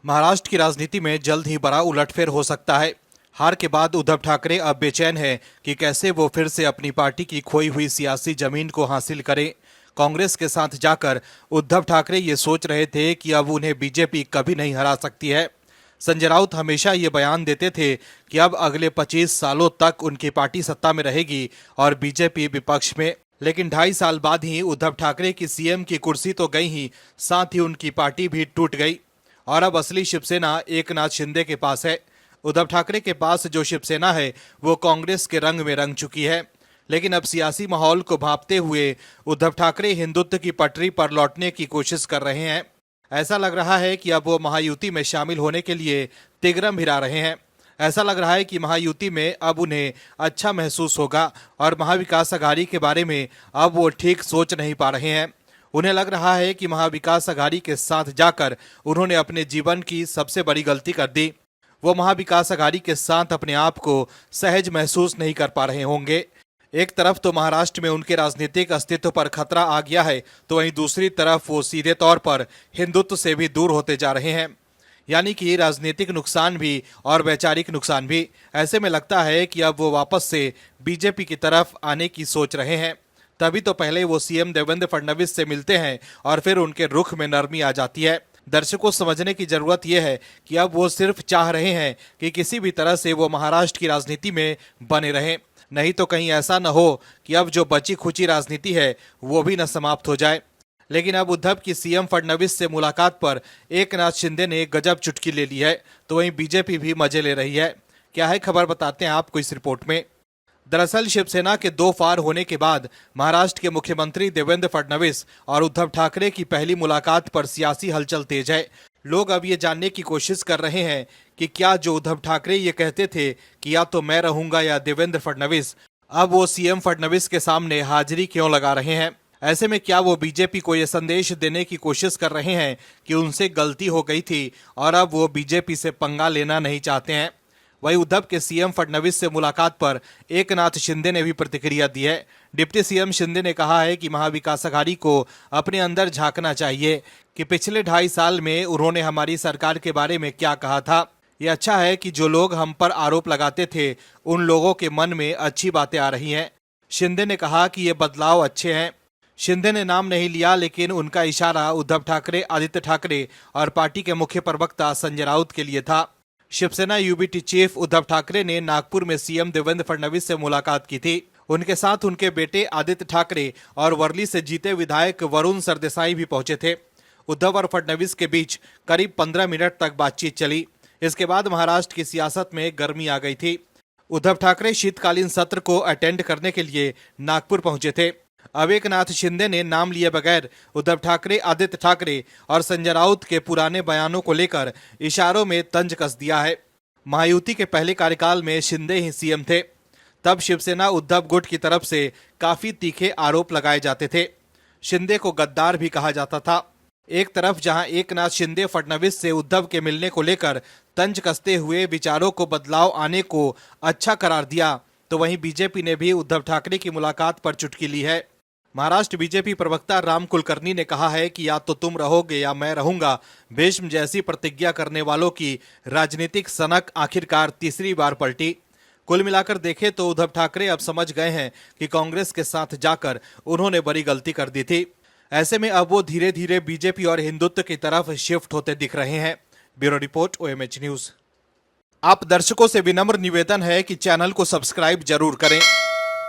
महाराष्ट्र की राजनीति में जल्द ही बड़ा उलटफेर हो सकता है। हार के बाद उद्धव ठाकरे अब बेचैन है कि कैसे वो फिर से अपनी पार्टी की खोई हुई सियासी जमीन को हासिल करें। कांग्रेस के साथ जाकर उद्धव ठाकरे ये सोच रहे थे कि अब उन्हें बीजेपी कभी नहीं हरा सकती है। संजय राउत हमेशा ये बयान देते थे कि अब अगले 25 सालों तक उनकी पार्टी सत्ता में रहेगी और बीजेपी विपक्ष में। लेकिन 2.5 साल बाद ही उद्धव ठाकरे की सीएम की कुर्सी तो गई ही, साथ ही उनकी पार्टी भी टूट गई और अब असली शिवसेना एकनाथ शिंदे के पास है। उद्धव ठाकरे के पास जो शिवसेना है वो कांग्रेस के रंग में रंग चुकी है। लेकिन अब सियासी माहौल को भांपते हुए उद्धव ठाकरे हिंदुत्व की पटरी पर लौटने की कोशिश कर रहे हैं। ऐसा लग रहा है कि अब वो महायुति में शामिल होने के लिए तिगरम भिरा रहे हैं। ऐसा लग रहा है कि महायुति में अब उन्हें अच्छा महसूस होगा और महाविकास अघाड़ी के बारे में अब वो ठीक सोच नहीं पा रहे हैं। उन्हें लग रहा है कि महाविकास अघाड़ी के साथ जाकर उन्होंने अपने जीवन की सबसे बड़ी गलती कर दी। वो महाविकास अघाड़ी के साथ अपने आप को सहज महसूस नहीं कर पा रहे होंगे। एक तरफ तो महाराष्ट्र में उनके राजनीतिक अस्तित्व पर खतरा आ गया है, तो वहीं दूसरी तरफ वो सीधे तौर पर हिंदुत्व से भी दूर होते जा रहे हैं। यानी कि राजनीतिक नुकसान भी और वैचारिक नुकसान भी। ऐसे में लगता है कि अब वो वापस से बीजेपी की तरफ आने की सोच रहे हैं। तभी तो पहले वो सीएम देवेंद्र फडणवीस से मिलते हैं और फिर उनके रुख में नरमी आ जाती है। दर्शकों समझने की जरूरत यह है कि अब वो सिर्फ चाह रहे हैं कि किसी भी तरह से वो महाराष्ट्र की राजनीति में बने रहें, नहीं तो कहीं ऐसा न हो कि अब जो बची खुची राजनीति है वो भी न समाप्त हो जाए। लेकिन अब उद्धव की सीएम फडणवीस से मुलाकात पर एकनाथ शिंदे ने गजब चुटकी ले ली है, तो वहीं बीजेपी भी मजे ले रही है। क्या है खबर, बताते हैं आपको इस रिपोर्ट में। दरअसल शिवसेना के 2 फार होने के बाद महाराष्ट्र के मुख्यमंत्री देवेंद्र फडणवीस और उद्धव ठाकरे की पहली मुलाकात पर सियासी हलचल तेज है। लोग अब ये जानने की कोशिश कर रहे हैं कि क्या जो उद्धव ठाकरे ये कहते थे कि या तो मैं रहूंगा या देवेंद्र फडणवीस, अब वो सीएम फडणवीस के सामने हाजिरी क्यों लगा रहे हैं। ऐसे में क्या वो बीजेपी को ये संदेश देने की कोशिश कर रहे हैं कि उनसे गलती हो गई थी और अब वो बीजेपी से पंगा लेना नहीं चाहते हैं। वहीं उद्धव के सीएम फडणवीस से मुलाकात पर एकनाथ शिंदे ने भी प्रतिक्रिया दी है। डिप्टी सीएम शिंदे ने कहा है कि महाविकास अघाड़ी को अपने अंदर झांकना चाहिए कि पिछले 2.5 साल में उन्होंने हमारी सरकार के बारे में क्या कहा था। ये अच्छा है कि जो लोग हम पर आरोप लगाते थे उन लोगों के मन में अच्छी बातें आ रही हैं। शिंदे ने कहा कि ये बदलाव अच्छे हैं। शिंदे ने नाम नहीं लिया, लेकिन उनका इशारा उद्धव ठाकरे, आदित्य ठाकरे और पार्टी के मुख्य प्रवक्ता संजय राउत के लिए था। शिवसेना यूबीटी चीफ उद्धव ठाकरे ने नागपुर में सीएम देवेंद्र फडणवीस से मुलाकात की थी। उनके साथ उनके बेटे आदित्य ठाकरे और वर्ली से जीते विधायक वरुण सरदेसाई भी पहुंचे थे। उद्धव और फडणवीस के बीच करीब 15 मिनट तक बातचीत चली। इसके बाद महाराष्ट्र की सियासत में गर्मी आ गई थी। उद्धव ठाकरे शीतकालीन सत्र को अटेंड करने के लिए नागपुर पहुंचे थे। अब एकनाथ शिंदे ने नाम लिए बगैर उद्धव ठाकरे, आदित्य ठाकरे और संजय राउत के पुराने बयानों को लेकर इशारों में तंज कस दिया है। महायुति के पहले कार्यकाल में शिंदे ही सीएम थे। तब शिवसेना उद्धव गुट की तरफ से काफी तीखे आरोप लगाए जाते थे। शिंदे को गद्दार भी कहा जाता था। एक तरफ जहां एकनाथ शिंदे फडणवीस से उद्धव के मिलने को लेकर तंज कसते हुए विचारों को बदलाव आने को अच्छा करार दिया, तो वहीं बीजेपी ने भी उद्धव ठाकरे की मुलाकात पर चुटकी ली है। महाराष्ट्र बीजेपी प्रवक्ता राम कुलकर्णी ने कहा है कि या तो तुम रहोगे या मैं रहूंगा। भीष्म जैसी प्रतिज्ञा करने वालों की राजनीतिक सनक आखिरकार तीसरी बार पलटी। कुल मिलाकर देखें तो उद्धव ठाकरे अब समझ गए हैं कि कांग्रेस के साथ जाकर उन्होंने बड़ी गलती कर दी थी। ऐसे में अब वो धीरे धीरे बीजेपी और हिंदुत्व की तरफ शिफ्ट होते दिख रहे हैं। Bureau report, OMH news. आप दर्शकों से विनम्र निवेदन है कि चैनल को सब्सक्राइब जरूर करें